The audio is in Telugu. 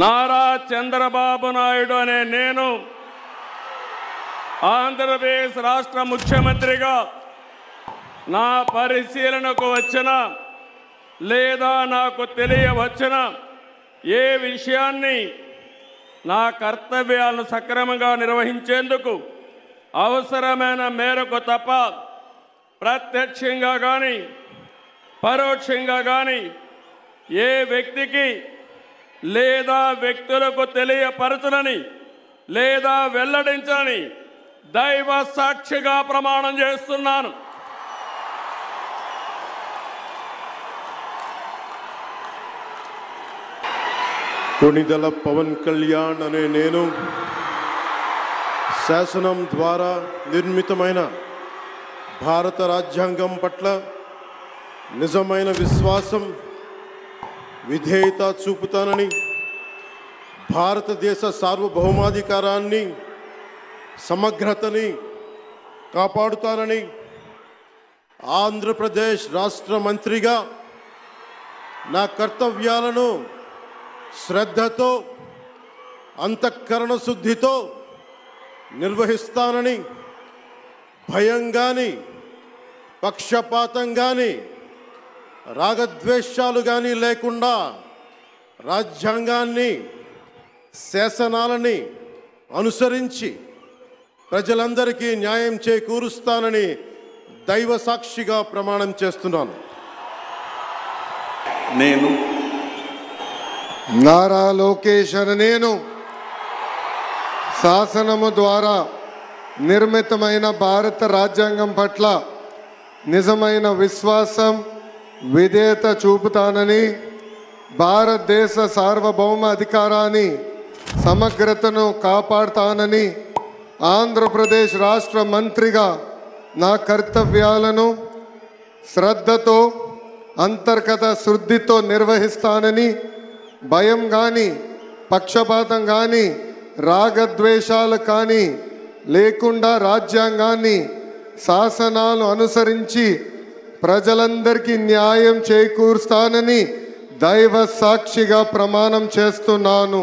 నారా చంద్రబాబు నాయుడు అనే నేను ఆంధ్రప్రదేశ్ రాష్ట్ర ముఖ్యమంత్రిగా నా పరిశీలనకు వచ్చిన లేదా నాకు తెలియవచ్చిన ఏ విషయాన్ని నా కర్తవ్యాలను సక్రమంగా నిర్వహించేందుకు అవసరమైన మేరకు తప్ప ప్రత్యక్షంగా కానీ పరోక్షంగా కానీ ఏ వ్యక్తికి లేదా వ్యక్తులకు తెలియపరచనని లేదా వెల్లడించని దైవ సాక్షిగా ప్రమాణం చేస్తున్నాను. కొణిదెల పవన్ కళ్యాణ్ అనే నేను శాసనం ద్వారా నిర్మితమైన భారత రాజ్యాంగం పట్ల నిజమైన విశ్వాసం విధేయత చూపుతానని, భారతదేశ సార్వభౌమాధికారాన్ని సమగ్రతని కాపాడుతానని, ఆంధ్రప్రదేశ్ రాష్ట్ర మంత్రిగా నా కర్తవ్యాలను శ్రద్ధతో అంతఃకరణ శుద్ధితో నిర్వహిస్తానని, భయం కానీ పక్షపాతం కానీ రాగద్వేషాలు కానీ లేకుండా రాజ్యాంగాన్ని శాసనాలని అనుసరించి ప్రజలందరికీ న్యాయం చేకూరుస్తానని దైవ సాక్షిగా ప్రమాణం చేస్తున్నాను. నేను నారా లోకేష్ అనే నేను శాసనము ద్వారా నిర్మితమైన భారత రాజ్యాంగం పట్ల నిజమైన విశ్వాసం విధేయత చూపుతానని, భారతదేశ సార్వభౌమ అధికారాన్ని సమగ్రతను కాపాడుతానని, ఆంధ్రప్రదేశ్ రాష్ట్ర మంత్రిగా నా కర్తవ్యాలను శ్రద్ధతో అంతర్గత శుద్ధితో నిర్వహిస్తానని, భయం కానీ పక్షపాతం కానీ రాగద్వేషాలు కానీ లేకుండా రాజ్యాంగాన్ని శాసనాలు అనుసరించి ప్రజలందరికీ న్యాయం చేకూరుస్తానని దైవ సాక్షిగా ప్రమాణం చేస్తున్నాను.